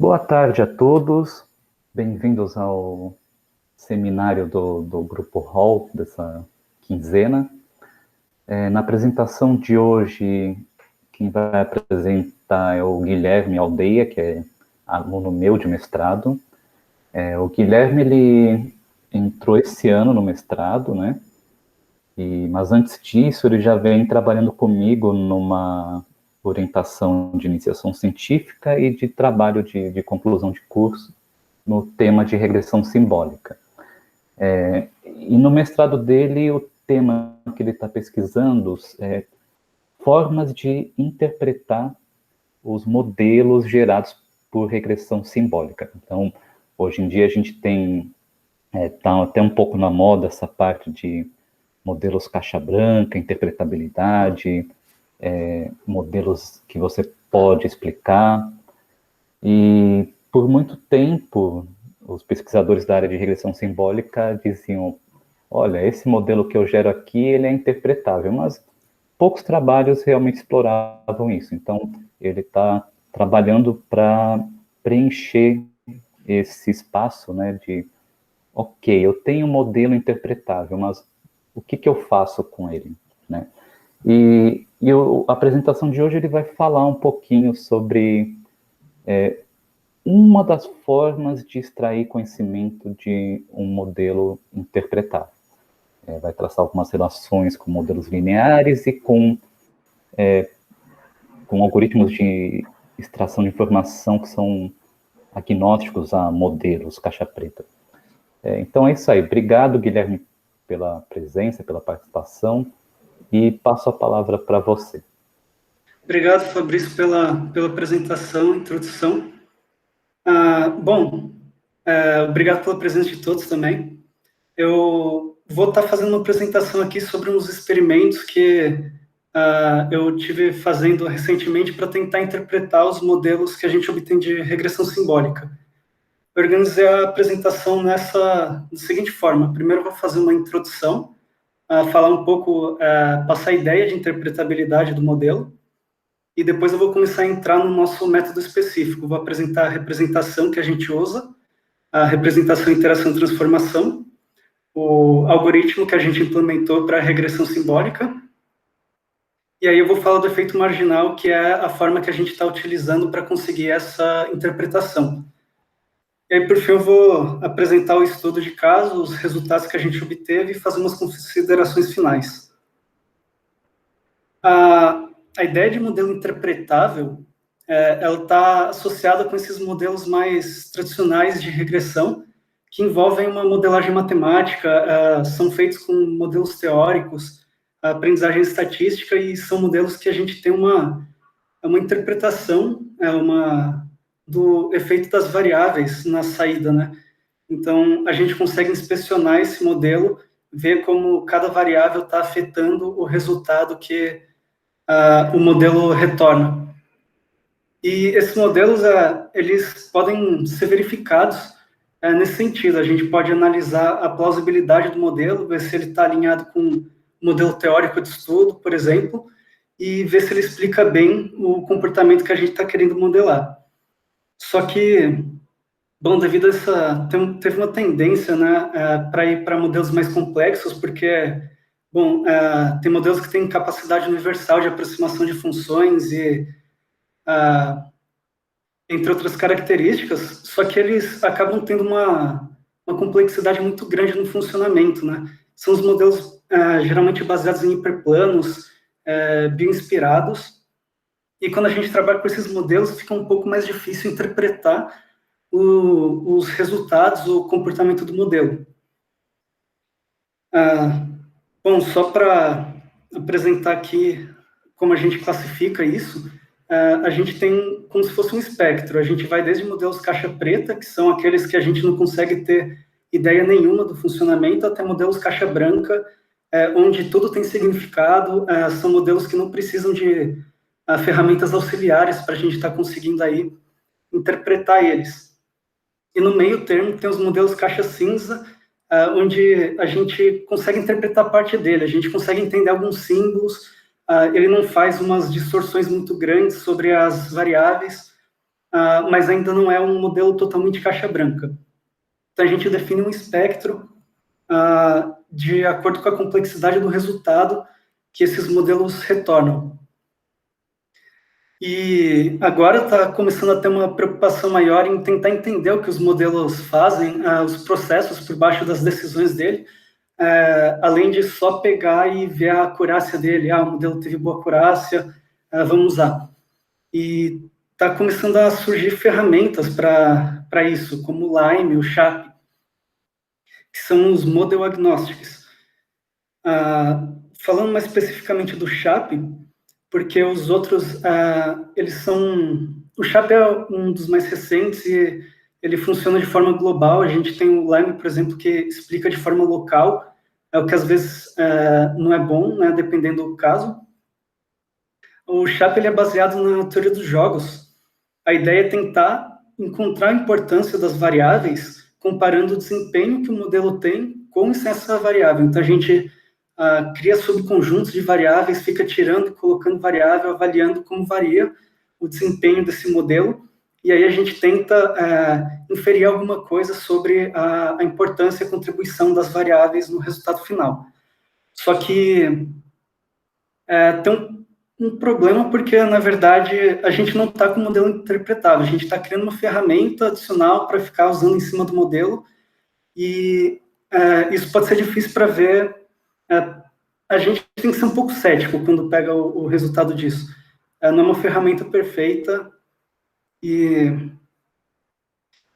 Boa tarde a todos, bem-vindos ao seminário do Grupo Hall dessa quinzena. Na apresentação de hoje, quem vai apresentar é o Guilherme Aldeia, que é aluno meu de mestrado. O Guilherme, ele entrou esse ano no mestrado, né? Mas antes disso, ele já vem trabalhando comigo numa orientação de iniciação científica e de trabalho de conclusão de curso no tema de regressão simbólica. E no mestrado dele, o tema que ele está pesquisando é formas de interpretar os modelos gerados por regressão simbólica. Então, hoje em dia a gente tem, tá até um pouco na moda essa parte de modelos caixa branca, interpretabilidade, modelos que você pode explicar. E por muito tempo, os pesquisadores da área de regressão simbólica diziam, olha, esse modelo que eu gero aqui, ele é interpretável, mas poucos trabalhos realmente exploravam isso. Então, ele está trabalhando para preencher esse espaço, né, de, ok, eu tenho um modelo interpretável, mas o que eu faço com ele, né? A apresentação de hoje ele vai falar um pouquinho sobre uma das formas de extrair conhecimento de um modelo interpretável. Vai traçar algumas relações com modelos lineares e com algoritmos de extração de informação que são agnósticos a modelos caixa preta. Então é isso aí. Obrigado, Guilherme, pela presença, pela participação, e passo a palavra para você. Obrigado, Fabrício, pela apresentação, introdução. Obrigado pela presença de todos também. Eu vou estar fazendo uma apresentação aqui sobre uns experimentos que eu tive fazendo recentemente para tentar interpretar os modelos que a gente obtém de regressão simbólica. Eu organizei a apresentação da seguinte forma. Primeiro eu vou fazer uma introdução, falar um pouco, passar a ideia de interpretabilidade do modelo, e depois eu vou começar a entrar no nosso método específico. Vou apresentar a representação que a gente usa, a representação, interação e transformação, o algoritmo que a gente implementou para a regressão simbólica, e aí eu vou falar do efeito marginal, que é a forma que a gente está utilizando para conseguir essa interpretação. E aí, por fim, eu vou apresentar o estudo de caso, os resultados que a gente obteve e fazer umas considerações finais. A ideia de modelo interpretável, ela está associada com esses modelos mais tradicionais de regressão, que envolvem uma modelagem matemática, são feitos com modelos teóricos, aprendizagem estatística, e são modelos que a gente tem uma interpretação, do efeito das variáveis na saída, né? Então, a gente consegue inspecionar esse modelo, ver como cada variável está afetando o resultado que o modelo retorna. E esses modelos, eles podem ser verificados nesse sentido. A gente pode analisar a plausibilidade do modelo, ver se ele está alinhado com o modelo teórico de estudo, por exemplo, e ver se ele explica bem o comportamento que a gente está querendo modelar. Só que, bom, devido a essa... Teve uma tendência, né, para ir para modelos mais complexos, porque, bom, tem modelos que têm capacidade universal de aproximação de funções e, entre outras características, só que eles acabam tendo uma complexidade muito grande no funcionamento, né? São os modelos geralmente baseados em hiperplanos, bioinspirados, e quando a gente trabalha com esses modelos, fica um pouco mais difícil interpretar os resultados, o comportamento do modelo. Bom, só para apresentar aqui como a gente classifica isso, a gente tem como se fosse um espectro. A gente vai desde modelos caixa preta, que são aqueles que a gente não consegue ter ideia nenhuma do funcionamento, até modelos caixa branca, onde tudo tem significado, são modelos que não precisam de ferramentas auxiliares para a gente estar conseguindo aí interpretar eles. E no meio termo tem os modelos caixa cinza, onde a gente consegue interpretar parte dele, a gente consegue entender alguns símbolos, ele não faz umas distorções muito grandes sobre as variáveis, mas ainda não é um modelo totalmente caixa branca. Então, a gente define um espectro de acordo com a complexidade do resultado que esses modelos retornam. E agora está começando a ter uma preocupação maior em tentar entender o que os modelos fazem, os processos por baixo das decisões dele, além de só pegar e ver a acurácia dele. O modelo teve boa acurácia, vamos usar. E está começando a surgir ferramentas para isso, como o Lime, o SHAP, que são os Model Agnostics. Falando mais especificamente do SHAP, porque os outros, eles são... O SHAP é um dos mais recentes e ele funciona de forma global. A gente tem o Lime, por exemplo, que explica de forma local, o que às vezes não é bom, né, dependendo do caso. O SHAP ele é baseado na teoria dos jogos. A ideia é tentar encontrar a importância das variáveis comparando o desempenho que o modelo tem com essa variável. Então, a gente cria subconjuntos de variáveis, fica tirando e colocando variável, avaliando como varia o desempenho desse modelo, e aí a gente tenta inferir alguma coisa sobre a importância e a contribuição das variáveis no resultado final. Só que tem um problema porque, na verdade, a gente não está com o modelo interpretável, a gente está criando uma ferramenta adicional para ficar usando em cima do modelo, e isso pode ser difícil para ver. A gente tem que ser um pouco cético quando pega o resultado disso. Não é uma ferramenta perfeita, e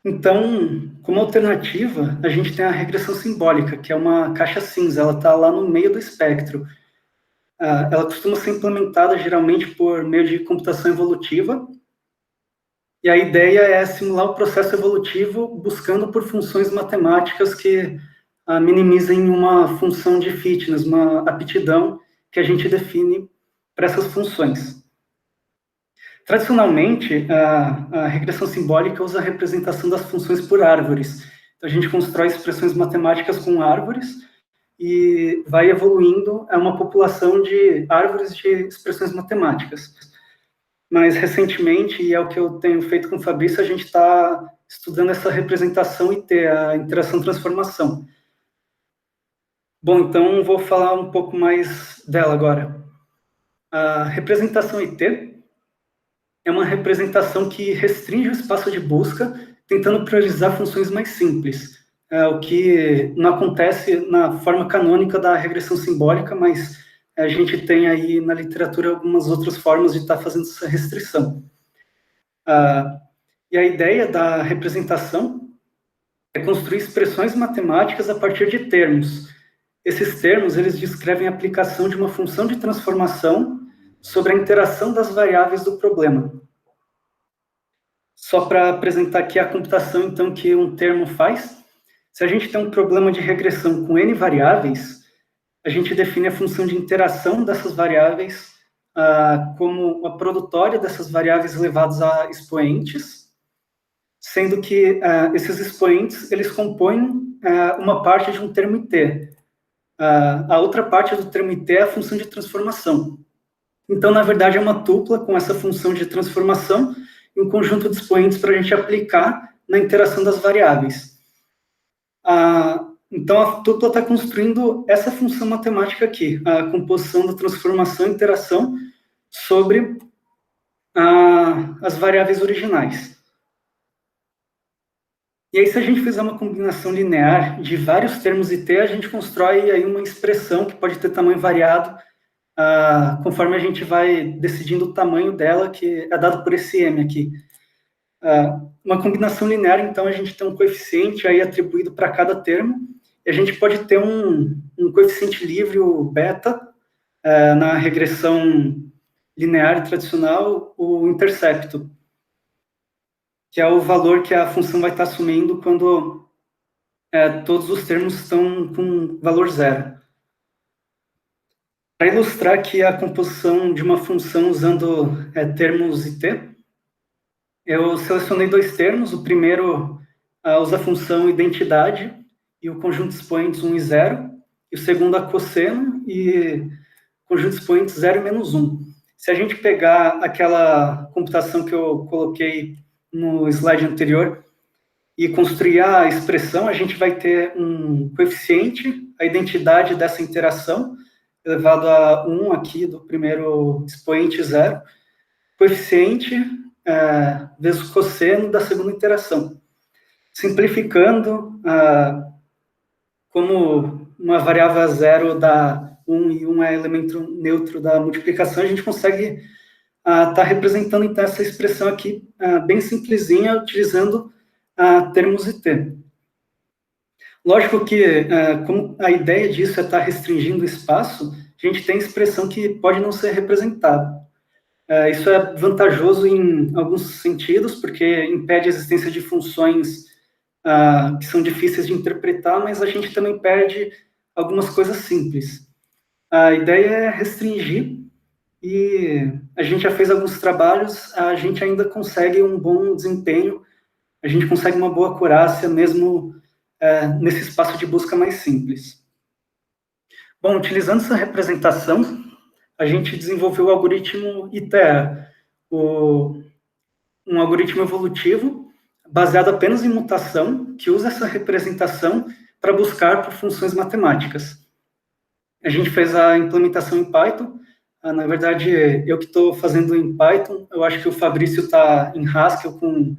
então, como alternativa, a gente tem a regressão simbólica, que é uma caixa cinza, ela está lá no meio do espectro. Ela costuma ser implementada geralmente por meio de computação evolutiva, e a ideia é simular o processo evolutivo buscando por funções matemáticas que minimizem uma função de fitness, uma aptidão que a gente define para essas funções. Tradicionalmente, a regressão simbólica usa a representação das funções por árvores. Então, a gente constrói expressões matemáticas com árvores e vai evoluindo a uma população de árvores de expressões matemáticas. Mas, recentemente, e é o que eu tenho feito com o Fabrício, a gente está estudando essa representação IT, a interação-transformação. Bom, então vou falar um pouco mais dela agora. A representação IT é uma representação que restringe o espaço de busca, tentando priorizar funções mais simples, o que não acontece na forma canônica da regressão simbólica, mas a gente tem aí na literatura algumas outras formas de estar fazendo essa restrição. E a ideia da representação é construir expressões matemáticas a partir de termos. Esses termos, eles descrevem a aplicação de uma função de transformação sobre a interação das variáveis do problema. Só para apresentar aqui a computação, então, que um termo faz. Se a gente tem um problema de regressão com N variáveis, a gente define a função de interação dessas variáveis como a produtória dessas variáveis elevadas a expoentes, sendo que esses expoentes, eles compõem uma parte de um termo IT. A outra parte do termo IT é a função de transformação. Então, na verdade, é uma tupla com essa função de transformação e um conjunto de expoentes para a gente aplicar na interação das variáveis. Então, a tupla está construindo essa função matemática aqui, a composição da transformação e interação sobre as variáveis originais. E aí, se a gente fizer uma combinação linear de vários termos IT, a gente constrói aí uma expressão que pode ter tamanho variado, conforme a gente vai decidindo o tamanho dela, que é dado por esse M aqui. Uma combinação linear, então, a gente tem um coeficiente aí atribuído para cada termo, e a gente pode ter um coeficiente livre, o beta, na regressão linear e tradicional, o intercepto, que é o valor que a função vai estar assumindo quando todos os termos estão com valor zero. Para ilustrar aqui a composição de uma função usando termos IT, eu selecionei dois termos. O primeiro usa a função identidade e o conjunto de expoentes 1 e 0, e o segundo a cosseno e conjunto de expoentes 0 e -1. Se a gente pegar aquela computação que eu coloquei no slide anterior e construir a expressão, a gente vai ter um coeficiente, a identidade dessa interação, elevado a 1 aqui do primeiro expoente 0, coeficiente vezes cosseno da segunda interação. Simplificando, como uma variável a zero dá 1 e 1 é elemento neutro da multiplicação, a gente consegue estar representando, então, essa expressão aqui bem simplesinha, utilizando termos e t. Lógico que, como a ideia disso é estar restringindo o espaço, a gente tem expressão que pode não ser representada. Isso é vantajoso em alguns sentidos, porque impede a existência de funções que são difíceis de interpretar, mas a gente também perde algumas coisas simples. A ideia é restringir, e a gente já fez alguns trabalhos, a gente ainda consegue um bom desempenho, a gente consegue uma boa acurácia, mesmo nesse espaço de busca mais simples. Bom, utilizando essa representação, a gente desenvolveu o algoritmo ITEA, um algoritmo evolutivo baseado apenas em mutação, que usa essa representação para buscar por funções matemáticas. A gente fez a implementação em Python. Na verdade, eu que estou fazendo em Python, eu acho que o Fabrício está em Haskell com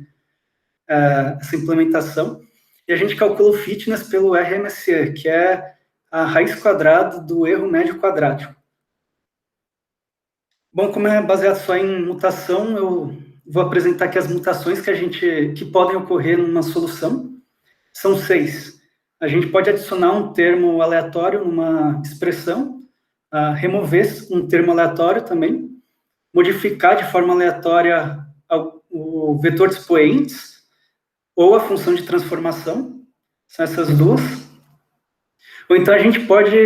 essa implementação. E a gente calcula o fitness pelo RMSE, que é a raiz quadrada do erro médio quadrático. Bom, como é baseado só em mutação, eu vou apresentar aqui as mutações que podem ocorrer numa solução. São 6. A gente pode adicionar um termo aleatório numa expressão, remover um termo aleatório também, modificar de forma aleatória o vetor de expoentes ou a função de transformação. São essas duas. Ou então a gente pode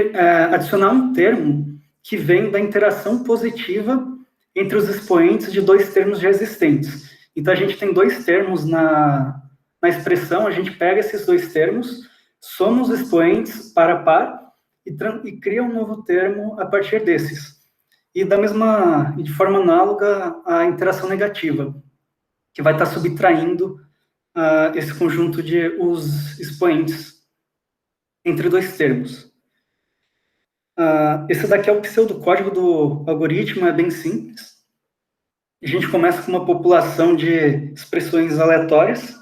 adicionar um termo que vem da interação positiva entre os expoentes de 2 termos já existentes. Então, a gente tem 2 termos na expressão, a gente pega esses 2 termos, soma os expoentes par a par e cria um novo termo a partir desses. E de forma análoga, a interação negativa, que vai estar subtraindo esse conjunto de os expoentes entre 2 termos. Esse daqui é o pseudocódigo do algoritmo, é bem simples. A gente começa com uma população de expressões aleatórias,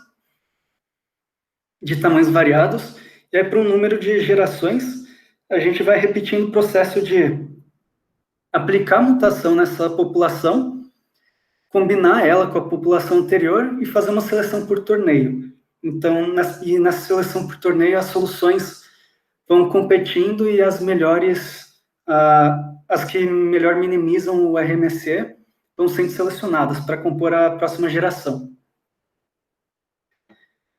de tamanhos variados, e aí para um número de gerações, a gente vai repetindo o processo de aplicar a mutação nessa população, combinar ela com a população anterior e fazer uma seleção por torneio. Então, nessa seleção por torneio, as soluções vão competindo e as melhores, as que melhor minimizam o RMSE, vão sendo selecionadas para compor a próxima geração.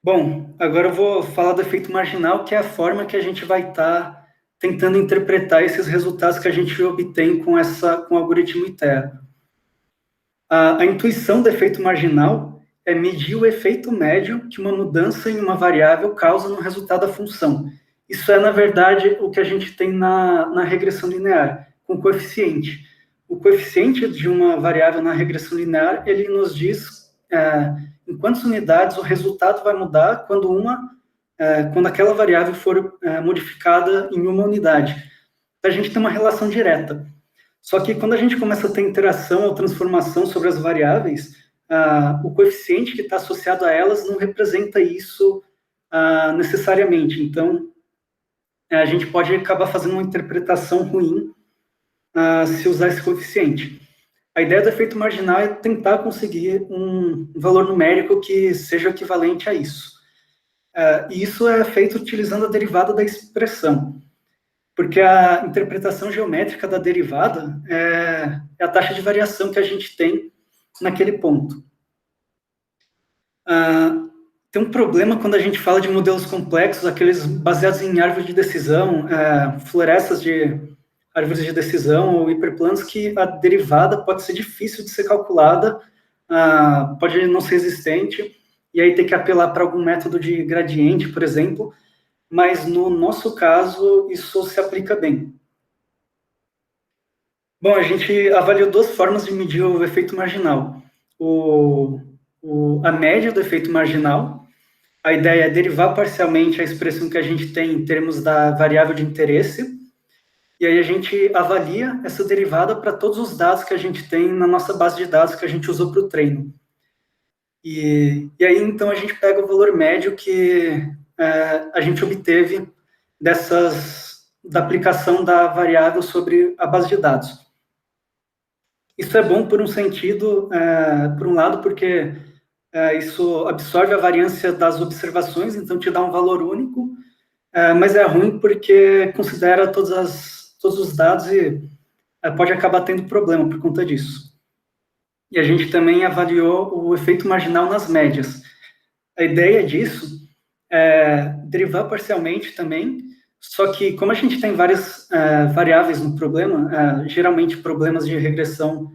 Bom, agora eu vou falar do efeito marginal, que é a forma que a gente vai estar tentando interpretar esses resultados que a gente obtém com o algoritmo ITEA. A intuição do efeito marginal é medir o efeito médio que uma mudança em uma variável causa no resultado da função. Isso é, na verdade, o que a gente tem na regressão linear, com o coeficiente. O coeficiente de uma variável na regressão linear, ele nos diz em quantas unidades o resultado vai mudar quando aquela variável for modificada em uma unidade. Então, a gente tem uma relação direta. Só que quando a gente começa a ter interação ou transformação sobre as variáveis, o coeficiente que está associado a elas não representa isso necessariamente. Então, a gente pode acabar fazendo uma interpretação ruim se usar esse coeficiente. A ideia do efeito marginal é tentar conseguir um valor numérico que seja equivalente a isso. E isso é feito utilizando a derivada da expressão, porque a interpretação geométrica da derivada é a taxa de variação que a gente tem naquele ponto. Tem um problema quando a gente fala de modelos complexos, aqueles baseados em árvore de decisão, florestas de árvores de decisão ou hiperplanos, que a derivada pode ser difícil de ser calculada, pode não ser existente, e aí ter que apelar para algum método de gradiente, por exemplo, mas no nosso caso isso se aplica bem. Bom, a gente avaliou 2 formas de medir o efeito marginal. O a média do efeito marginal. A ideia é derivar parcialmente a expressão que a gente tem em termos da variável de interesse, e aí a gente avalia essa derivada para todos os dados que a gente tem na nossa base de dados que a gente usou para o treino. E aí, então, a gente pega o valor médio que a gente obteve da aplicação da variável sobre a base de dados. Isso é bom por um sentido, por um lado, porque isso absorve a variância das observações, então te dá um valor único, mas é ruim porque considera todos os dados e pode acabar tendo problema por conta disso. E a gente também avaliou o efeito marginal nas médias. A ideia disso é derivar parcialmente também, só que como a gente tem várias variáveis no problema, geralmente problemas de regressão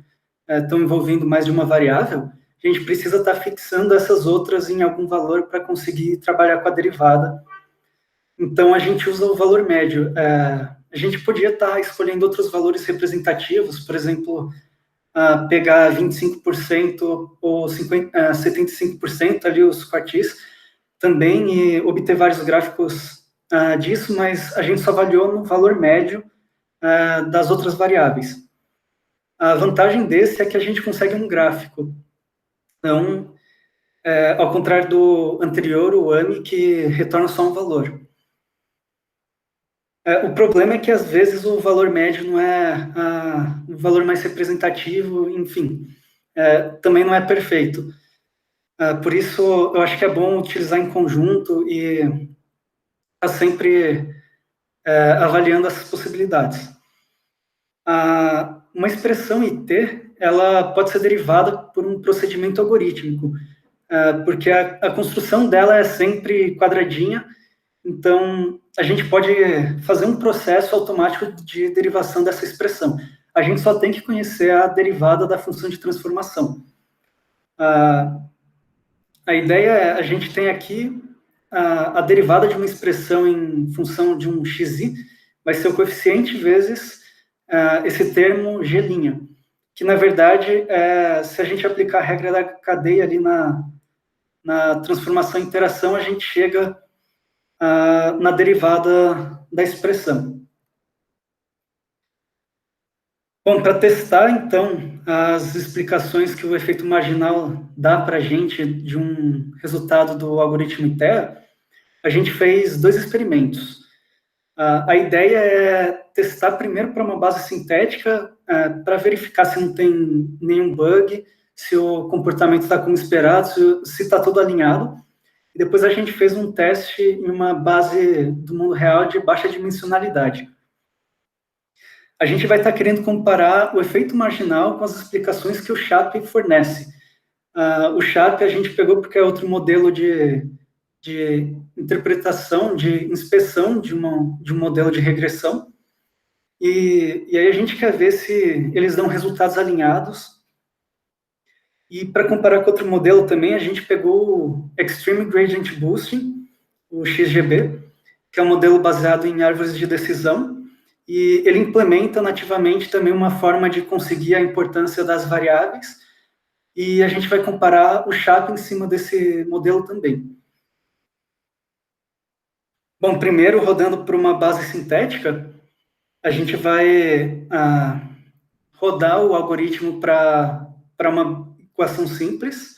estão envolvendo mais de uma variável, a gente precisa estar fixando essas outras em algum valor para conseguir trabalhar com a derivada. Então, a gente usa o valor médio. A gente podia estar escolhendo outros valores representativos, por exemplo, pegar 25% ou 75% ali os quartis também e obter vários gráficos disso, mas a gente só avaliou no valor médio das outras variáveis. A vantagem desse é que a gente consegue um gráfico. Então, ao contrário do anterior, o AMI, que retorna só um valor. O problema é que, às vezes, o valor médio não é o valor mais representativo, enfim, também não é perfeito. Por isso, eu acho que é bom utilizar em conjunto e estar sempre avaliando essas possibilidades. Uma expressão IT, ela pode ser derivada por um procedimento algorítmico, porque a construção dela é sempre quadradinha, então a gente pode fazer um processo automático de derivação dessa expressão. A gente só tem que conhecer a derivada da função de transformação. A ideia é, a gente tem aqui a derivada de uma expressão em função de um xi, vai ser o coeficiente vezes esse termo g', que na verdade, se a gente aplicar a regra da cadeia ali na transformação e interação, a gente chega na derivada da expressão. Bom, para testar, então, as explicações que o efeito marginal dá para a gente de um resultado do algoritmo ITEA, a gente fez 2 experimentos. A ideia é testar primeiro para uma base sintética, para verificar se não tem nenhum bug, se o comportamento está como esperado, se está tudo alinhado. E depois a gente fez um teste em uma base do mundo real de baixa dimensionalidade. A gente vai estar querendo comparar o efeito marginal com as explicações que o SHAP fornece. O SHAP a gente pegou porque é outro modelo de interpretação, de inspeção de um modelo de regressão. E aí a gente quer ver se eles dão resultados alinhados. E para comparar com outro modelo também, a gente pegou o Extreme Gradient Boosting, o XGB, que é um modelo baseado em árvores de decisão, e ele implementa nativamente também uma forma de conseguir a importância das variáveis, e a gente vai comparar o SHAP em cima desse modelo também. Bom, primeiro, rodando por uma base sintética, a gente vai rodar o algoritmo para uma equação simples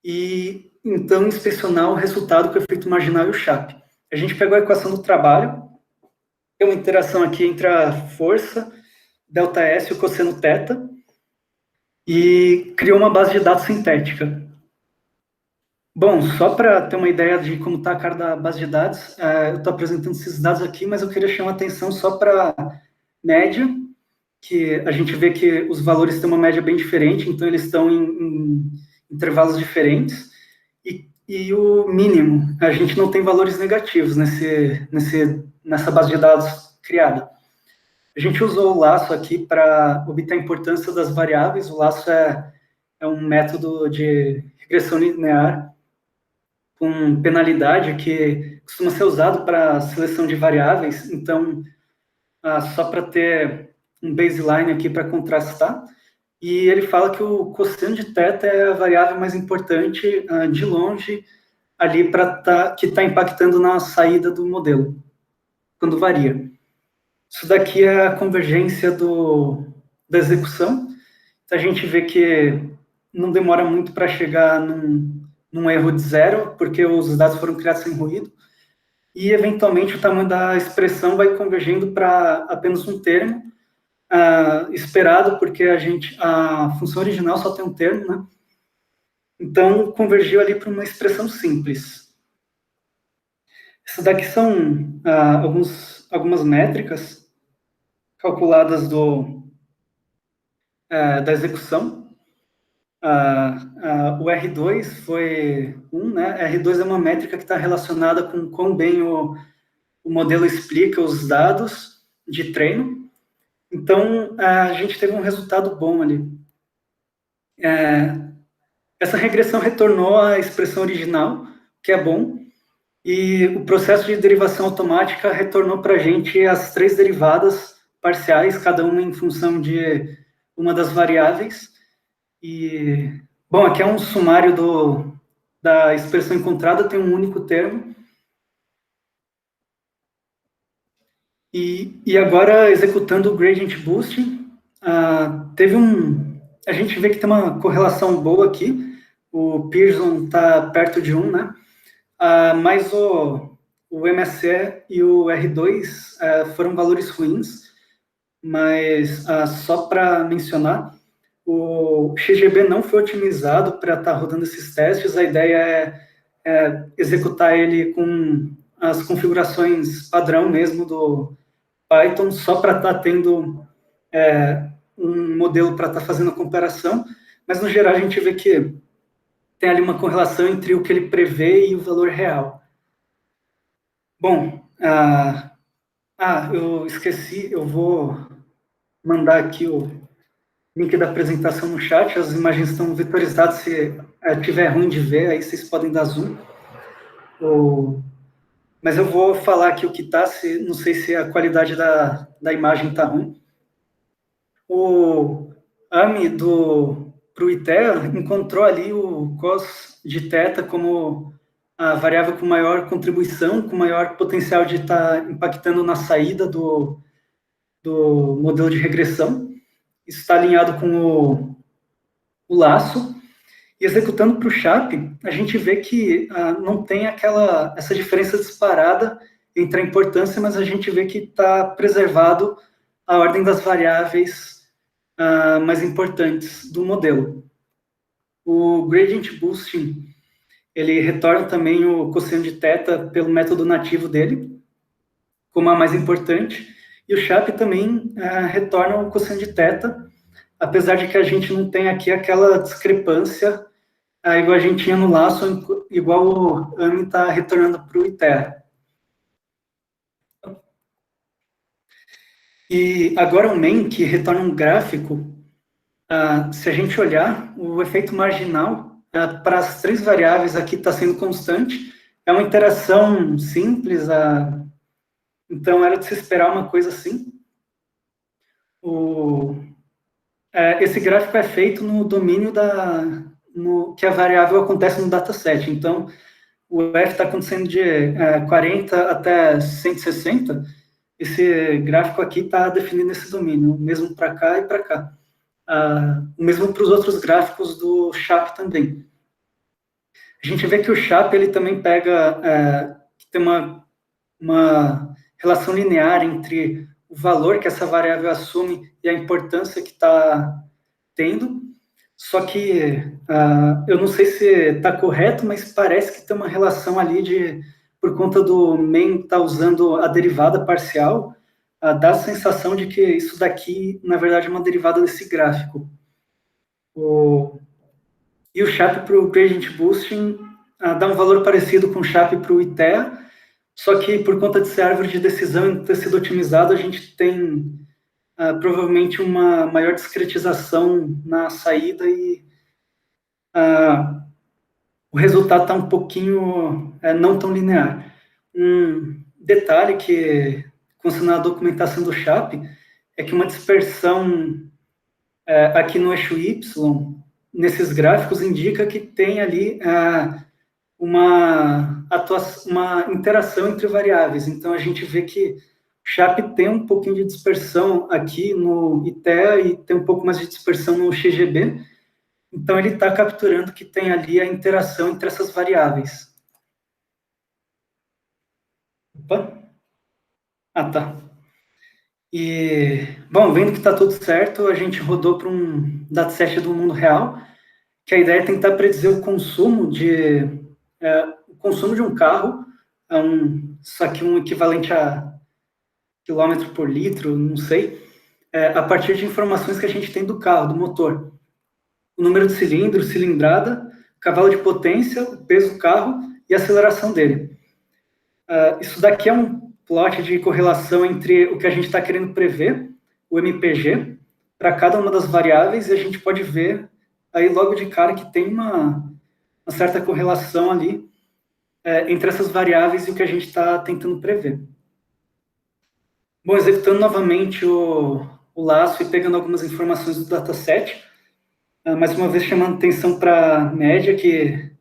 e, então, inspecionar o resultado com o efeito marginal e o SHAP. A gente pegou a equação do trabalho, tem uma interação aqui entre a força, ΔS e o cosseno θ, e criou uma base de dados sintética. Bom, só para ter uma ideia de como está a cara da base de dados, eu estou apresentando esses dados aqui, mas eu queria chamar a atenção só para a média, que a gente vê que os valores têm uma média bem diferente, então eles estão em intervalos diferentes, e o mínimo, a gente não tem valores negativos nessa base de dados criada. A gente usou o laço aqui para obter a importância das variáveis. O laço é um método de regressão linear com penalidade que costuma ser usado para seleção de variáveis. Então, só para ter um baseline aqui para contrastar. e ele fala que o cosseno de θ é a variável mais importante, de longe, ali que está impactando na saída do modelo, quando varia. Isso daqui é a convergência da execução. Então, a gente vê que não demora muito para chegar num erro de zero, porque os dados foram criados sem ruído, e, eventualmente, o tamanho da expressão vai convergindo para apenas um termo, esperado, porque a função original só tem um termo, né? Então, convergiu ali para uma expressão simples. Essas daqui são algumas métricas calculadas da execução. O R2 foi 1, né? R2 é uma métrica que está relacionada com quão bem o modelo explica os dados de treino. Então, a gente teve um resultado bom ali. Essa regressão retornou à expressão original, que é bom, e o processo de derivação automática retornou para a gente as 3 derivadas parciais, cada uma em função de uma das variáveis. E, bom, aqui é um sumário da expressão encontrada, tem um único termo. E agora, executando o gradient boosting, a gente vê que tem uma correlação boa aqui. O Pearson está perto de 1, né? Mas o MSE e o R2 foram valores ruins, mas só para mencionar, o XGB não foi otimizado para estar rodando esses testes. A ideia é executar ele com as configurações padrão mesmo do Python, só para estar tendo um modelo para estar fazendo a comparação, mas no geral a gente vê que tem ali uma correlação entre o que ele prevê e o valor real. Bom, eu esqueci, eu vou mandar aqui o link da apresentação no chat, as imagens estão vetorizadas, se tiver ruim de ver, aí vocês podem dar zoom. Mas eu vou falar aqui o que está, não sei se a qualidade da imagem está ruim. O AMI para o ITEA encontrou ali o cos de θ como a variável com maior contribuição, com maior potencial de estar impactando na saída do modelo de regressão. Isso está alinhado com o laço. E executando para o SHAP, a gente vê que não tem essa diferença disparada entre a importância, mas a gente vê que está preservado a ordem das variáveis mais importantes do modelo. O gradient boosting, ele retorna também o cosseno de θ pelo método nativo dele, como a mais importante, e o SHAP também retorna o cosseno de θ, apesar de que a gente não tem aqui aquela discrepância igual a gente tinha no laço, igual o AMI está retornando para o ITER. E agora o main, que retorna um gráfico, se a gente olhar, o efeito marginal para as 3 variáveis aqui está sendo constante, é uma interação simples, então era de se esperar uma coisa assim. Esse gráfico é feito no domínio que a variável acontece no dataset, então o F está acontecendo de 40 até 160, esse gráfico aqui está definindo esse domínio, mesmo para cá e para cá. O mesmo para os outros gráficos do SHAP também. A gente vê que o SHAP ele também tem uma relação linear entre o valor que essa variável assume e a importância que está tendo, só que eu não sei se está correto, mas parece que tem uma relação ali por conta do main estar usando a derivada parcial, dá a sensação de que isso daqui, na verdade, é uma derivada desse gráfico. E o SHAP para o gradient boosting dá um valor parecido com o SHAP para o ITEA, só que por conta de ser árvore de decisão e ter sido otimizado, a gente tem provavelmente uma maior discretização na saída e o resultado está um pouquinho não tão linear. Um detalhe que consta na documentação do SHAP é que uma dispersão aqui no eixo Y, nesses gráficos, indica que tem ali uma interação entre variáveis. Então, a gente vê que SHAP tem um pouquinho de dispersão aqui no ITEA e tem um pouco mais de dispersão no XGB. Então, ele está capturando que tem ali a interação entre essas variáveis. Opa. Ah, tá. E, bom, vendo que está tudo certo, a gente rodou para um dataset do mundo real, que a ideia é tentar predizer o consumo de um carro, só que um equivalente a quilômetro por litro, não sei, a partir de informações que a gente tem do carro, do motor. O número de cilindros, cilindrada, cavalo de potência, o peso do carro e a aceleração dele. Isso daqui é um plot de correlação entre o que a gente está querendo prever, o MPG, para cada uma das variáveis, e a gente pode ver aí logo de cara que tem uma certa correlação ali entre essas variáveis e o que a gente está tentando prever. Bom, executando novamente o laço e pegando algumas informações do dataset, mais uma vez chamando atenção para a média, que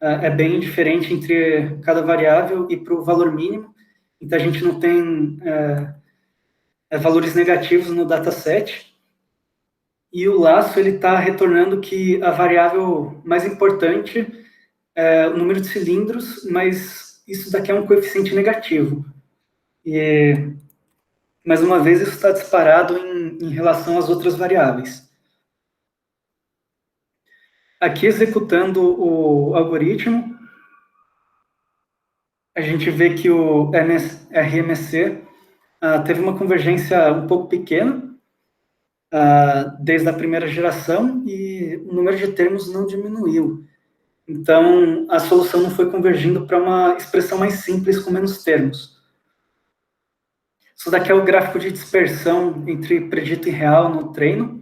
é bem diferente entre cada variável e para o valor mínimo. Então, a gente não tem valores negativos no dataset. E o laço está retornando que a variável mais importante é o número de cilindros, mas isso daqui é um coeficiente negativo. E, mais uma vez, isso está disparado em relação às outras variáveis. Aqui, executando o algoritmo, a gente vê que o RMC teve uma convergência um pouco pequena, desde a primeira geração, e o número de termos não diminuiu. Então, a solução não foi convergindo para uma expressão mais simples, com menos termos. Isso daqui é o gráfico de dispersão entre predito e real no treino.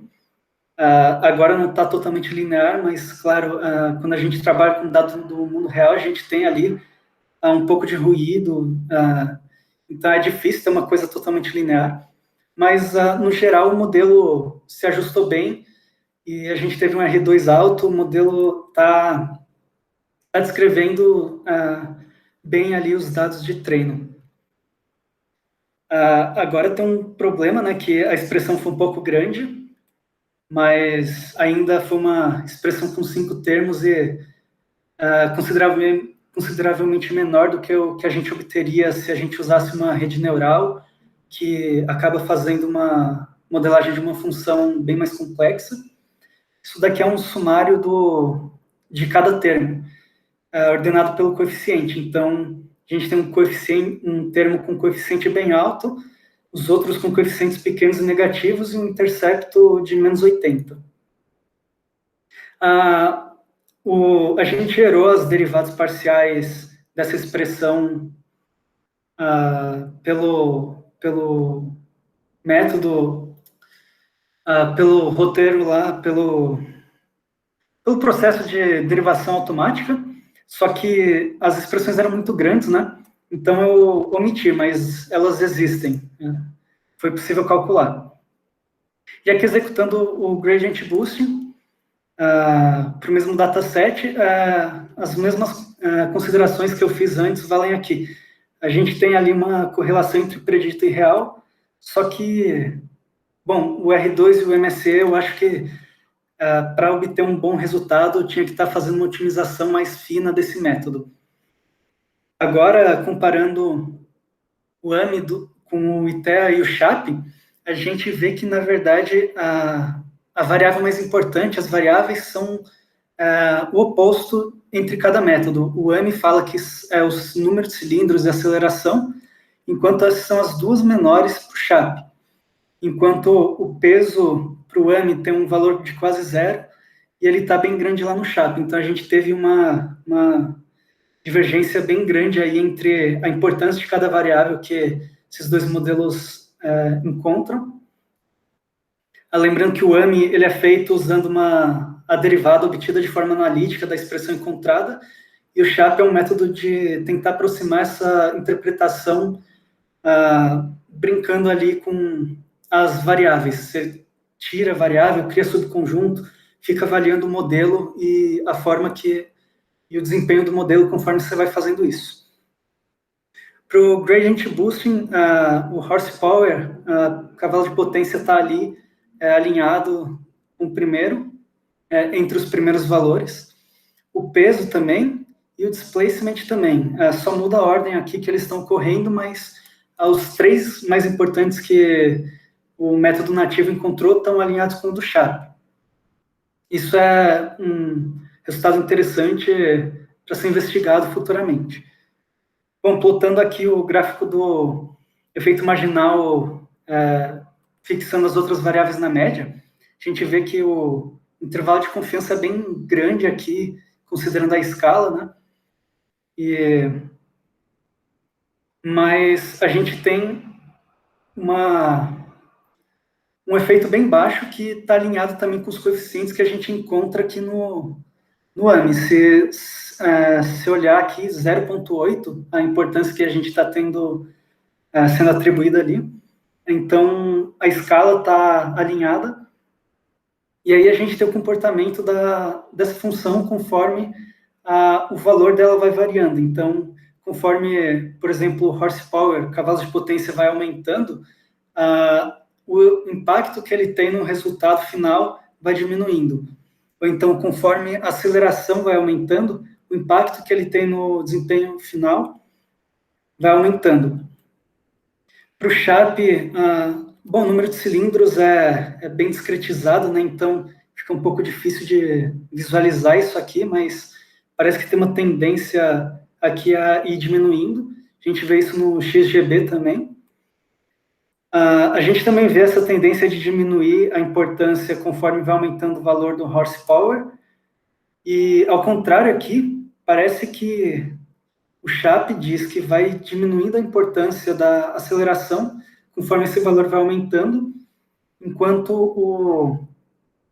Agora não está totalmente linear, mas, claro, quando a gente trabalha com dados do mundo real, a gente tem ali um pouco de ruído, então é difícil ter uma coisa totalmente linear. Mas, no geral, o modelo se ajustou bem e a gente teve um R2 alto, o modelo está descrevendo bem ali os dados de treino. Agora tem um problema, né, que a expressão foi um pouco grande, mas ainda foi uma expressão com 5 termos e consideravelmente menor do que o que a gente obteria se a gente usasse uma rede neural, que acaba fazendo uma modelagem de uma função bem mais complexa. Isso daqui é um sumário de cada termo, ordenado pelo coeficiente. Então, a gente tem um termo com coeficiente bem alto, os outros com coeficientes pequenos e negativos, e um intercepto de menos 80. A gente gerou as derivadas parciais dessa expressão pelo método, pelo roteiro lá, pelo processo de derivação automática, só que as expressões eram muito grandes, né? Então eu omiti, mas elas existem. Né? Foi possível calcular. E aqui, executando o Gradient Boosting, para o mesmo dataset, as mesmas considerações que eu fiz antes valem aqui. A gente tem ali uma correlação entre predito e real, só que, bom, o R2 e o MSE, eu acho que para obter um bom resultado, eu tinha que estar fazendo uma otimização mais fina desse método. Agora, comparando o AMI com o ITEA e o SHAP, a gente vê que, na verdade, a variável mais importante, as variáveis são o oposto entre cada método. O AMI fala que é os números de cilindros e aceleração, enquanto essas são as duas menores para o SHAP. Enquanto o peso para o AMI tem um valor de quase zero, e ele está bem grande lá no SHAP. Então, a gente teve uma divergência bem grande aí entre a importância de cada variável que esses dois modelos encontram. Lembrando que o AMI ele é feito usando a derivada obtida de forma analítica da expressão encontrada, e o SHAP é um método de tentar aproximar essa interpretação brincando ali com as variáveis. Você tira variável, cria subconjunto, fica avaliando o modelo e a forma e o desempenho do modelo conforme você vai fazendo isso. Para o Gradient Boosting, o horsepower, cavalo de potência está ali alinhado com o primeiro, entre os primeiros valores. O peso também e o displacement também. Só muda a ordem aqui que eles estão correndo, mas os três mais importantes que o método nativo encontrou estão alinhados com o do Sharp. Isso é um resultado interessante para ser investigado futuramente. Bom, plotando aqui o gráfico do efeito marginal, fixando as outras variáveis na média, a gente vê que o intervalo de confiança é bem grande aqui, considerando a escala, né? Mas a gente tem um efeito bem baixo que está alinhado também com os coeficientes que a gente encontra aqui no AMI. Se olhar aqui, 0,8, a importância que a gente está tendo sendo atribuída ali. Então, a escala está alinhada, e aí a gente tem o comportamento dessa função conforme o valor dela vai variando. Então, conforme, por exemplo, o horsepower, cavalos de potência, vai aumentando, o impacto que ele tem no resultado final vai diminuindo. Ou então, conforme a aceleração vai aumentando, o impacto que ele tem no desempenho final vai aumentando. Para o Sharp, bom, o número de cilindros é bem discretizado, né? Então fica um pouco difícil de visualizar isso aqui, mas parece que tem uma tendência aqui a ir diminuindo. A gente vê isso no XGB também. A gente também vê essa tendência de diminuir a importância conforme vai aumentando o valor do horsepower. E, ao contrário aqui, parece que o Sharp diz que vai diminuindo a importância da aceleração conforme esse valor vai aumentando, enquanto o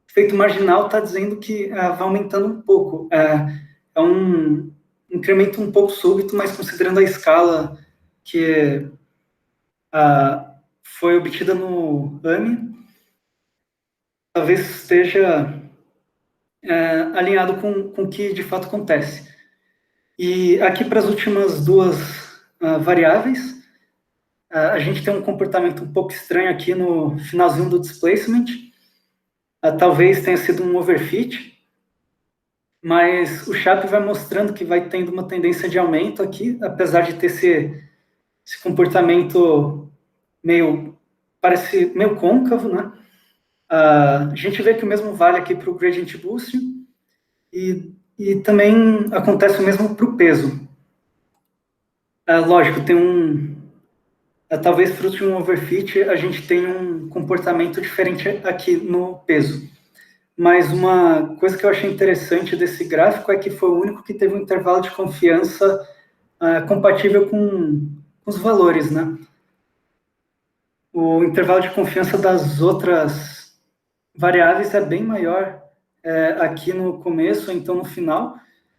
efeito marginal está dizendo que vai aumentando um pouco. É um incremento um pouco súbito, mas considerando a escala que foi obtida no AMI, talvez esteja alinhado com o que de fato acontece. E aqui para as últimas duas variáveis, a gente tem um comportamento um pouco estranho aqui no finalzinho do displacement. Talvez tenha sido um overfit, mas o Sharp vai mostrando que vai tendo uma tendência de aumento aqui, apesar de ter esse comportamento parece meio côncavo, né? A gente vê que o mesmo vale aqui para o Gradient Boosting, e também acontece o mesmo para o peso. Lógico, tem talvez fruto de um overfit, a gente tem um comportamento diferente aqui no peso. Mas uma coisa que eu achei interessante desse gráfico é que foi o único que teve um intervalo de confiança compatível com os valores, né? O intervalo de confiança das outras variáveis é bem maior aqui no começo, ou então no final.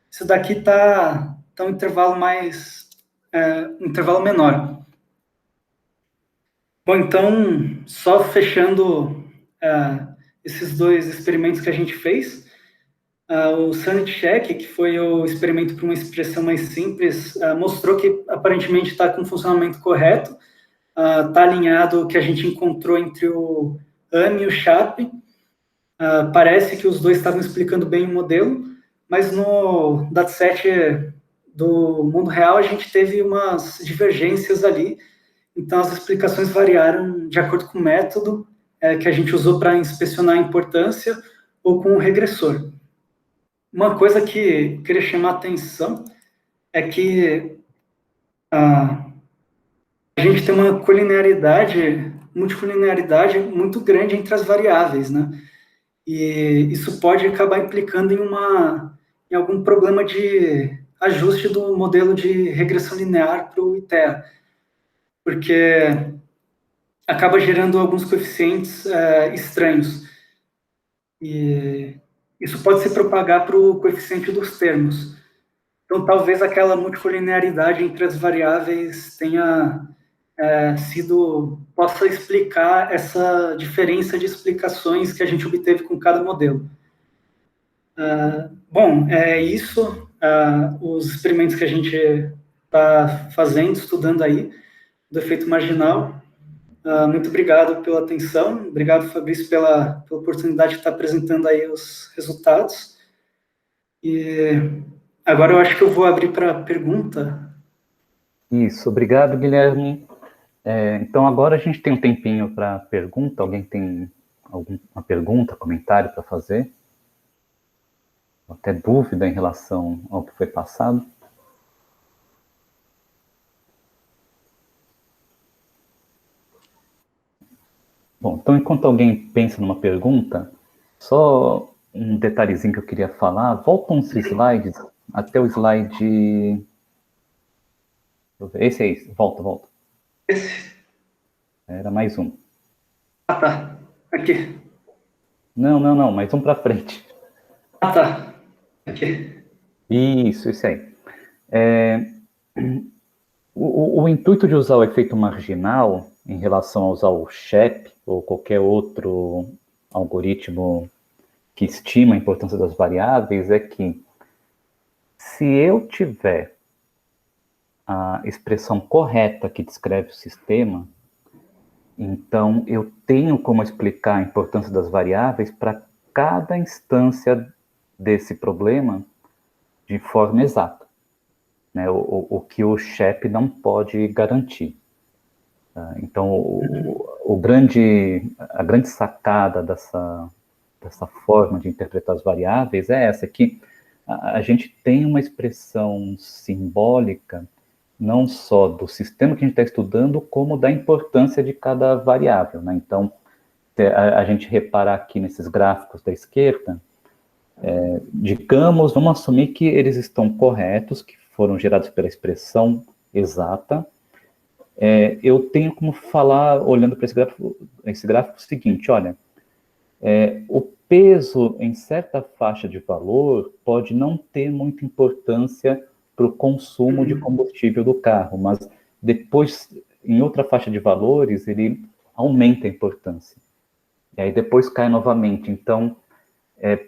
Isso daqui está um intervalo um intervalo menor. Bom, então, só fechando esses dois experimentos que a gente fez, o Sanity Check, que foi o experimento para uma expressão mais simples, mostrou que aparentemente está com o funcionamento correto, está alinhado o que a gente encontrou entre o AMI e o Sharp. Parece que os dois estavam explicando bem o modelo, mas no dataset do mundo real a gente teve umas divergências ali. Então, as explicações variaram de acordo com o método que a gente usou para inspecionar a importância ou com o regressor. Uma coisa que eu queria chamar a atenção é que a gente tem uma multicolinearidade muito grande entre as variáveis, né? E isso pode acabar implicando em algum problema de ajuste do modelo de regressão linear para o ITEA, porque acaba gerando alguns coeficientes estranhos. E isso pode se propagar para o coeficiente dos termos. Então, talvez aquela multicolinearidade entre as variáveis tenha possa explicar essa diferença de explicações que a gente obteve com cada modelo. Bom, é isso, os experimentos que a gente está fazendo, estudando aí, do efeito marginal. Muito obrigado pela atenção, obrigado, Fabrício, pela oportunidade de estar apresentando aí os resultados. E agora eu acho que eu vou abrir para pergunta. Isso, obrigado, Guilherme. Então, agora a gente tem um tempinho para pergunta. Alguém tem alguma pergunta, comentário para fazer? Até dúvida em relação ao que foi passado? Bom, então, enquanto alguém pensa numa pergunta, só um detalhezinho que eu queria falar. Volta uns slides, até o slide... Esse aí, volta. Esse? Era mais um. Tá. Aqui. Não, mais um para frente. Tá. Aqui. Isso, esse aí. O intuito de usar o efeito marginal em relação a usar o SHAP ou qualquer outro algoritmo que estima a importância das variáveis é que, se eu tiver a expressão correta que descreve o sistema, então eu tenho como explicar a importância das variáveis para cada instância desse problema de forma exata, né? O que o SHAP não pode garantir. Então, a grande sacada dessa forma de interpretar as variáveis é essa, que a gente tem uma expressão simbólica não só do sistema que a gente está estudando, como da importância de cada variável, né? Então, a gente repara aqui nesses gráficos da esquerda, digamos, vamos assumir que eles estão corretos, que foram gerados pela expressão exata. Eu tenho como falar, olhando para esse gráfico, o seguinte: olha, o peso em certa faixa de valor pode não ter muita importância para o consumo de combustível do carro, mas depois, em outra faixa de valores, ele aumenta a importância. E aí depois cai novamente. Então,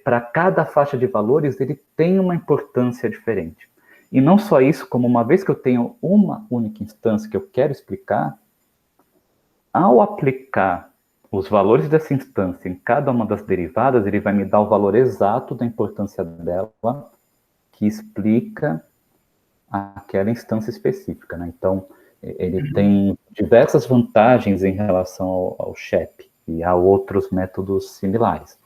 para cada faixa de valores, ele tem uma importância diferente. E não só isso, como uma vez que eu tenho uma única instância que eu quero explicar, ao aplicar os valores dessa instância em cada uma das derivadas, ele vai me dar o valor exato da importância dela, que explica aquela instância específica, né? Então, ele tem diversas vantagens em relação ao SHAP e a outros métodos similares.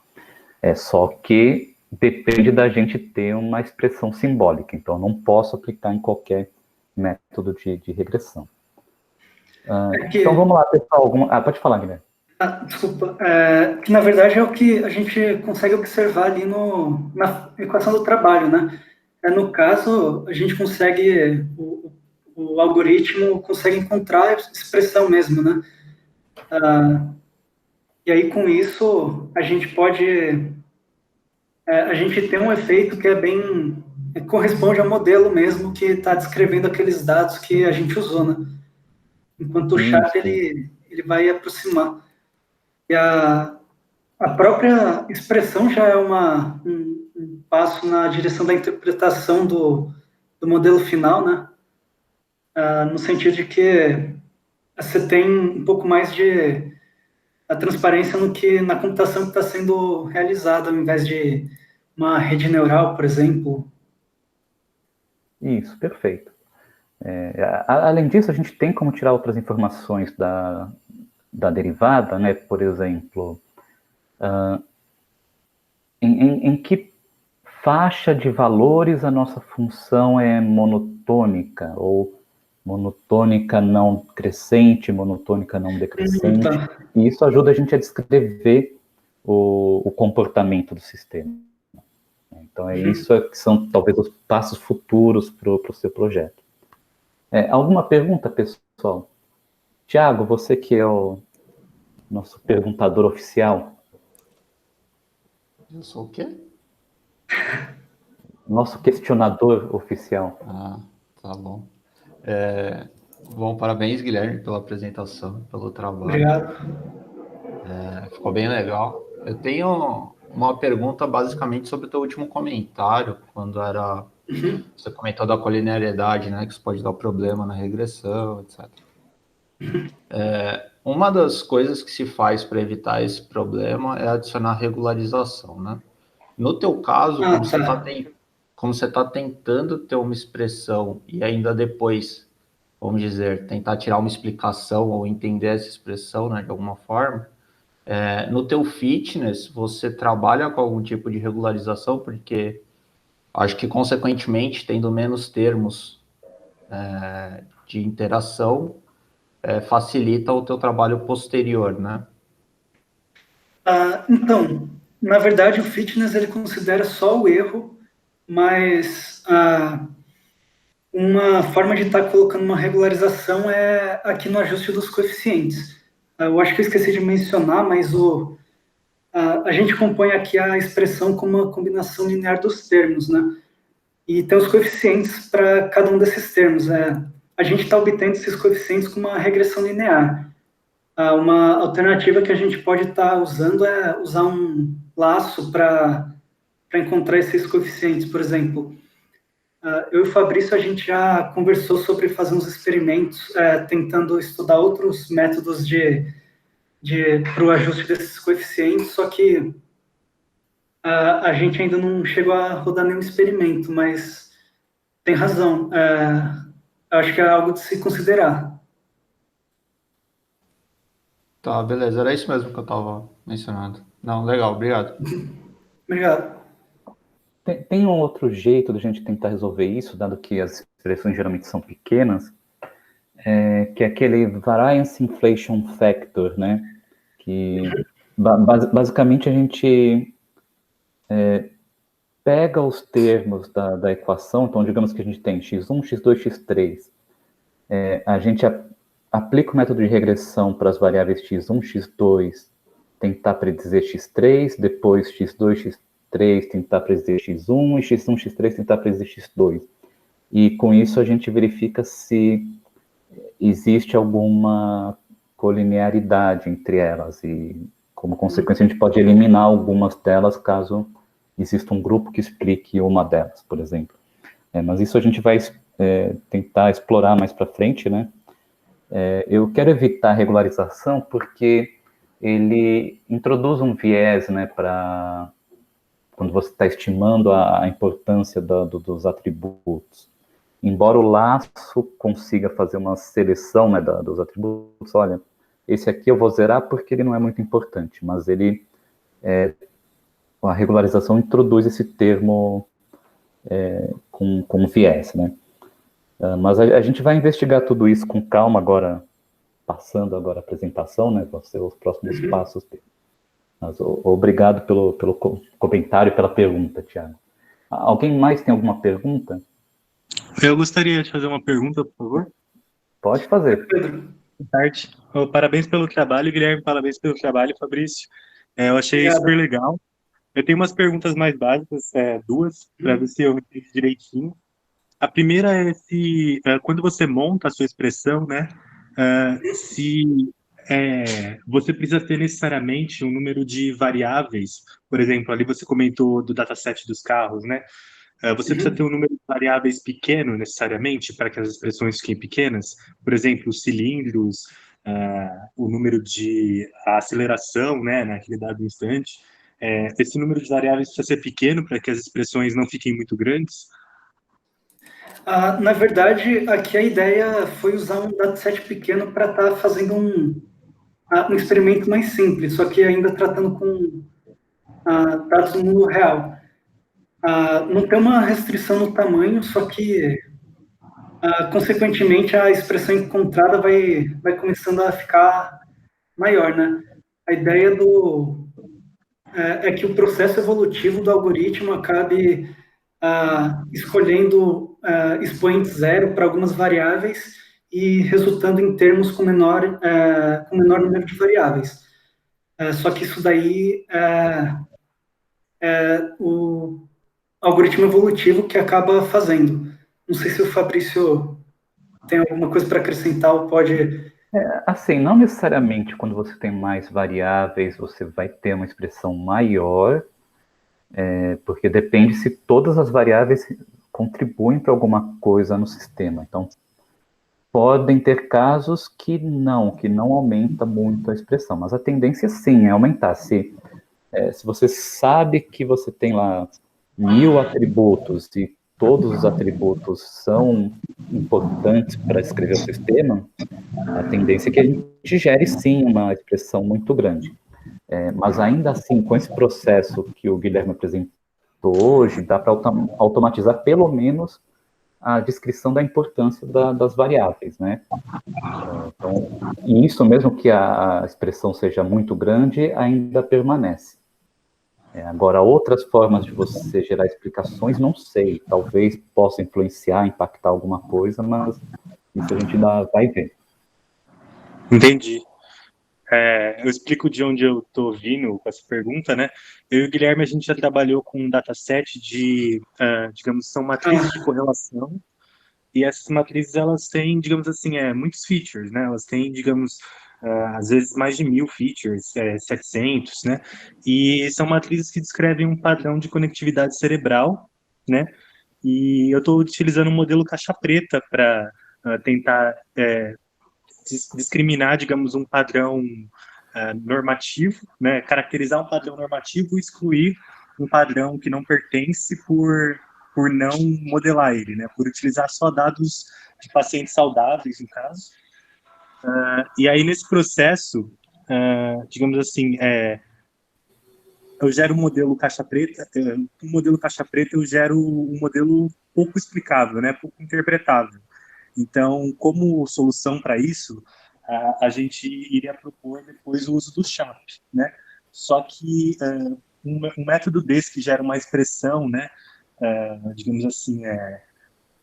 Só que depende da gente ter uma expressão simbólica, então não posso aplicar em qualquer método de regressão. Então vamos lá, pessoal. Pode falar, Guilherme. Desculpa. Que na verdade é o que a gente consegue observar ali na equação do trabalho, né? No caso, a gente consegue, o algoritmo consegue encontrar a expressão mesmo, né? E aí, com isso, a gente pode... a gente tem um efeito que corresponde ao modelo mesmo que está descrevendo aqueles dados que a gente usou, né? Enquanto o chat, ele vai aproximar. E a própria expressão já é um passo na direção da interpretação do modelo final, né? No sentido de que você tem um pouco mais de a transparência na computação que está sendo realizada, ao invés de uma rede neural, por exemplo. Isso, perfeito. Além disso, a gente tem como tirar outras informações da derivada, né? Por exemplo, em que faixa de valores a nossa função é monotônica, ou monotônica não crescente, monotônica não decrescente. E isso ajuda a gente a descrever o comportamento do sistema. Então, isso que são talvez os passos futuros para o seu projeto. Alguma pergunta, pessoal? Tiago, você que é o nosso perguntador oficial. Eu sou o quê? Nosso questionador oficial. Tá bom. Bom, parabéns, Guilherme, pela apresentação, pelo trabalho. Obrigado. Ficou bem legal. Eu tenho uma pergunta basicamente sobre o teu último comentário, quando era você comentou da colinearidade, né, que isso pode dar problema na regressão, etc. Uma das coisas que se faz para evitar esse problema é adicionar regularização, né? No teu caso, Ah, como você tá. como você tá tentando ter uma expressão e ainda depois, vamos dizer, tentar tirar uma explicação ou entender essa expressão, né, de alguma forma, no teu fitness, você trabalha com algum tipo de regularização, porque acho que, consequentemente, tendo menos termos de interação, facilita o teu trabalho posterior, né? Então, na verdade, o fitness ele considera só o erro, mas uma forma de estar colocando uma regularização é aqui no ajuste dos coeficientes. Eu acho que eu esqueci de mencionar, mas a gente compõe aqui a expressão como uma combinação linear dos termos, né? E tem os coeficientes para cada um desses termos. A gente está obtendo esses coeficientes com uma regressão linear. Uma alternativa que a gente pode estar usando é usar um laço para encontrar esses coeficientes. Por exemplo, eu e o Fabrício, a gente já conversou sobre fazer uns experimentos tentando estudar outros métodos para o ajuste desses coeficientes, só que a gente ainda não chegou a rodar nenhum experimento, mas tem razão. Acho que é algo de se considerar. Tá, beleza. Era isso mesmo que eu estava mencionando. Não, legal, obrigado. Obrigado. Tem um outro jeito de a gente tentar resolver isso, dado que as expressões geralmente são pequenas, que é aquele Variance Inflation Factor, né? Que basicamente a gente pega os termos da equação, então digamos que a gente tem x1, x2, x3. A gente aplica o método de regressão para as variáveis x1, x2, tentar predizer x3, depois x2, x3, tentar predizer x1, e x1, x3, tentar predizer x2. E com isso a gente verifica se existe alguma colinearidade entre elas, e como consequência a gente pode eliminar algumas delas caso exista um grupo que explique uma delas, por exemplo. Mas isso a gente vai tentar explorar mais para frente, né? Eu quero evitar a regularização porque ele introduz um viés, né, para quando você está estimando a importância dos atributos. Embora o laço consiga fazer uma seleção, né, dos atributos, olha, esse aqui eu vou zerar porque ele não é muito importante, mas ele, a regularização introduz esse termo com viés, né? Mas a gente vai investigar tudo isso com calma agora, passando agora a apresentação, né? Vão ser os próximos passos. Mas, obrigado pelo comentário e pela pergunta, Tiago. Alguém mais tem alguma pergunta? Eu gostaria de fazer uma pergunta, por favor. Pode fazer. Pedro, Arte. Parabéns pelo trabalho, Guilherme. Parabéns pelo trabalho, Fabrício. Eu achei super obrigado. legal. Eu tenho umas perguntas mais básicas, duas, para ver se eu entendi direitinho. A primeira é se, quando você monta a sua expressão, né, se você precisa ter necessariamente um número de variáveis. Por exemplo, ali você comentou do dataset dos carros, né? Você precisa ter um número de variáveis pequeno, necessariamente, para que as expressões fiquem pequenas. Por exemplo, os cilindros, o número de a aceleração, né, naquele dado instante. Esse número de variáveis precisa ser pequeno para que as expressões não fiquem muito grandes. Na verdade, aqui a ideia foi usar um dataset pequeno para estar fazendo um experimento mais simples, só que ainda tratando com dados no mundo real. Não tem uma restrição no tamanho, só que, consequentemente, a expressão encontrada vai começando a ficar maior, né? A ideia é que o processo evolutivo do algoritmo acabe escolhendo expoente zero para algumas variáveis e resultando em termos com menor número de variáveis. Só que isso daí é o algoritmo evolutivo que acaba fazendo. Não sei se o Fabrício tem alguma coisa para acrescentar ou pode... Assim, não necessariamente quando você tem mais variáveis você vai ter uma expressão maior, porque depende se todas as variáveis contribuem para alguma coisa no sistema. Então, podem ter casos que não aumenta muito a expressão, mas a tendência sim é aumentar. Se você sabe que você tem lá 1000 atributos e todos os atributos são importantes para escrever o sistema, a tendência é que a gente gere sim uma expressão muito grande. Mas ainda assim, com esse processo que o Guilherme apresentou hoje, dá para automatizar pelo menos a descrição da importância das variáveis, né? Então, e isso mesmo que a expressão seja muito grande, ainda permanece. Agora, outras formas de você gerar explicações, não sei, talvez possa influenciar, impactar alguma coisa, mas isso a gente ainda vai ver. Entendi. Eu explico de onde eu estou vindo com essa pergunta, né? Eu e o Guilherme, a gente já trabalhou com um dataset de, digamos, são matrizes de correlação, e essas matrizes, elas têm, digamos assim, muitos features, né? Elas têm, digamos, às vezes mais de 1000 features, 700, né? E são matrizes que descrevem um padrão de conectividade cerebral, né? E eu estou utilizando um modelo caixa preta para tentar discriminar, digamos, um padrão normativo, né? Caracterizar um padrão normativo e excluir um padrão que não pertence por não modelar ele, né? Por utilizar só dados de pacientes saudáveis, no caso. E aí, nesse processo, digamos assim, eu gero um modelo caixa preta, eu gero um modelo pouco explicável, né? Pouco interpretável. Então, como solução para isso, a gente iria propor depois o uso do SHAP, né? Só que um método desse que gera uma expressão, né? Digamos assim,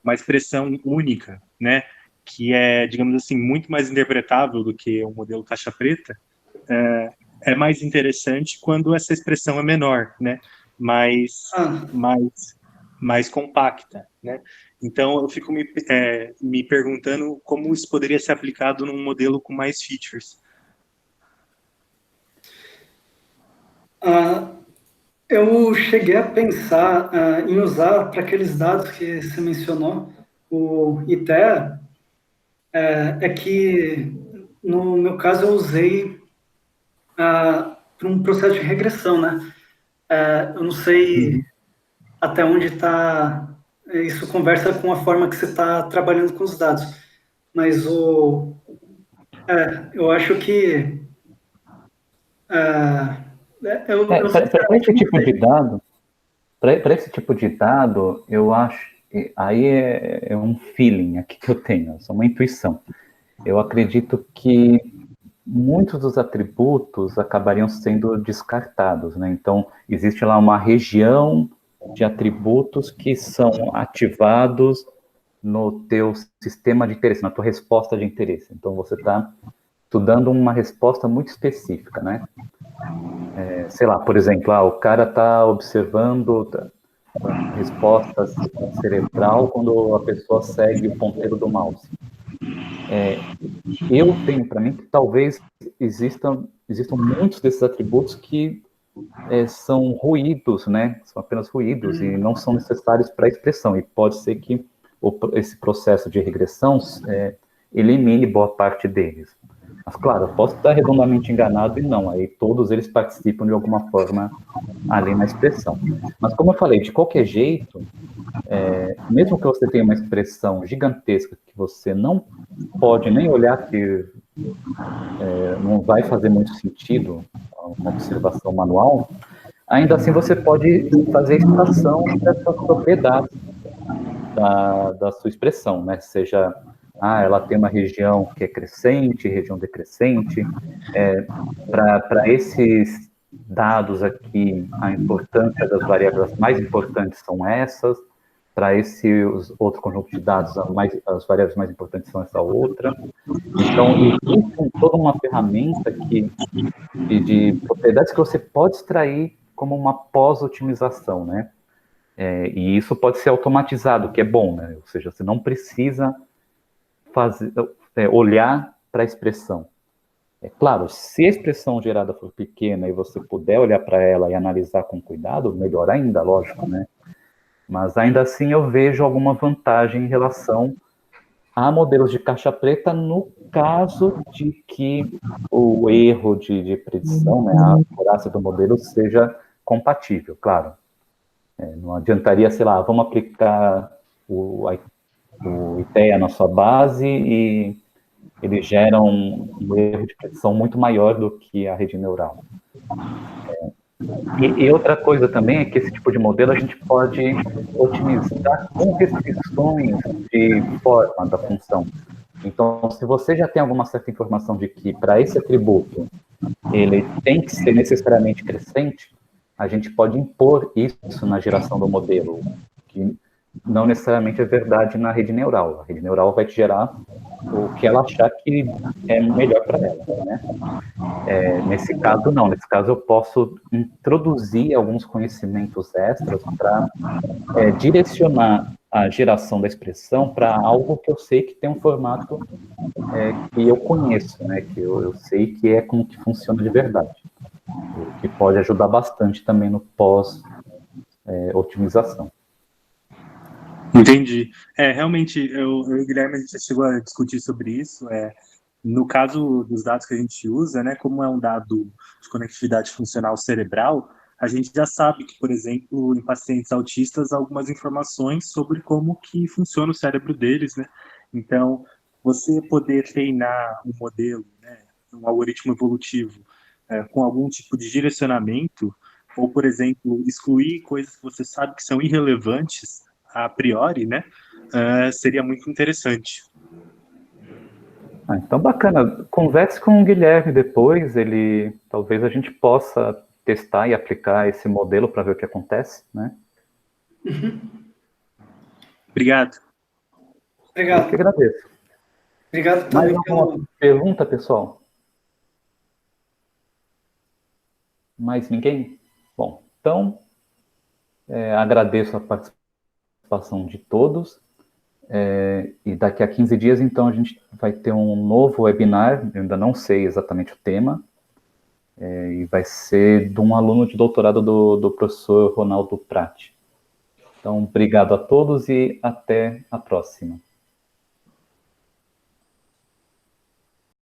uma expressão única, né? Que é, digamos assim, muito mais interpretável do que o modelo caixa preta, é mais interessante quando essa expressão é menor, né? Mais compacta, né? Então, eu fico me perguntando como isso poderia ser aplicado num modelo com mais features. Eu cheguei a pensar em usar para aqueles dados que você mencionou, o ITEA, que no meu caso eu usei para um processo de regressão, né? Eu não sei até onde está, isso conversa com a forma que você está trabalhando com os dados, mas eu acho que Para esse tipo de dado, para esse tipo de dado, eu acho que aí é um feeling aqui que eu tenho, é uma intuição. Eu acredito que muitos dos atributos acabariam sendo descartados, né? Então, existe lá uma região de atributos que são ativados no teu sistema de interesse, na tua resposta de interesse. Então, você está dando uma resposta muito específica, né? Sei lá, por exemplo, o cara está observando a resposta cerebral quando a pessoa segue o ponteiro do mouse. Eu tenho para mim que talvez existam muitos desses atributos que são ruídos, né? São apenas ruídos e não são necessários para a expressão. E pode ser que esse processo de regressão elimine boa parte deles. Mas, claro, eu posso estar redondamente enganado e não. Aí todos eles participam de alguma forma ali na expressão. Mas, como eu falei, de qualquer jeito, mesmo que você tenha uma expressão gigantesca que você não pode nem olhar, que não vai fazer muito sentido uma observação manual, ainda assim você pode fazer extração dessas propriedades da sua expressão, né? Seja, ela tem uma região que é crescente, região decrescente. Para esses dados aqui, a importância das variáveis mais importantes são essas. Para esse outro conjunto de dados, as variáveis mais importantes são essa outra. Então, existe toda uma ferramenta de propriedades que você pode extrair como uma pós-otimização, né? E isso pode ser automatizado, que é bom, né? Ou seja, você não precisa olhar para a expressão. É claro, se a expressão gerada for pequena e você puder olhar para ela e analisar com cuidado, melhor ainda, lógico, né? Mas ainda assim eu vejo alguma vantagem em relação a modelos de caixa preta no caso de que o erro de predição, né, a acurácia do modelo seja compatível, claro. Não adiantaria, sei lá, vamos aplicar o ITEA na sua base e ele gera um erro de predição muito maior do que a rede neural. E outra coisa também é que esse tipo de modelo a gente pode otimizar com restrições de forma da função. Então, se você já tem alguma certa informação de que para esse atributo ele tem que ser necessariamente crescente, a gente pode impor isso na geração do modelo, que não necessariamente é verdade na rede neural. A rede neural vai te gerar o que ela achar que é melhor para ela, né? Nesse caso, não. Nesse caso, eu posso introduzir alguns conhecimentos extras para direcionar a geração da expressão para algo que eu sei que tem um formato que eu conheço, né? Que eu sei que é como que funciona de verdade. O que pode ajudar bastante também no pós-otimização. Entendi. Realmente, eu e o Guilherme, a gente já chegou a discutir sobre isso. No caso dos dados que a gente usa, né, como é um dado de conectividade funcional cerebral, a gente já sabe que, por exemplo, em pacientes autistas, há algumas informações sobre como que funciona o cérebro deles, né? Então, você poder treinar um modelo, né, um algoritmo evolutivo, com algum tipo de direcionamento, ou, por exemplo, excluir coisas que você sabe que são irrelevantes a priori, né, seria muito interessante. Então, bacana. Converse com o Guilherme depois, talvez a gente possa testar e aplicar esse modelo para ver o que acontece, né? Obrigado. Obrigado. Eu que agradeço. Obrigado Mais também alguma pergunta, pessoal? Mais ninguém? Bom, então, agradeço a participação de todos. E daqui a 15 dias, então, a gente vai ter um novo webinar, eu ainda não sei exatamente o tema, e vai ser de um aluno de doutorado do professor Ronaldo Prati. Então, obrigado a todos e até a próxima.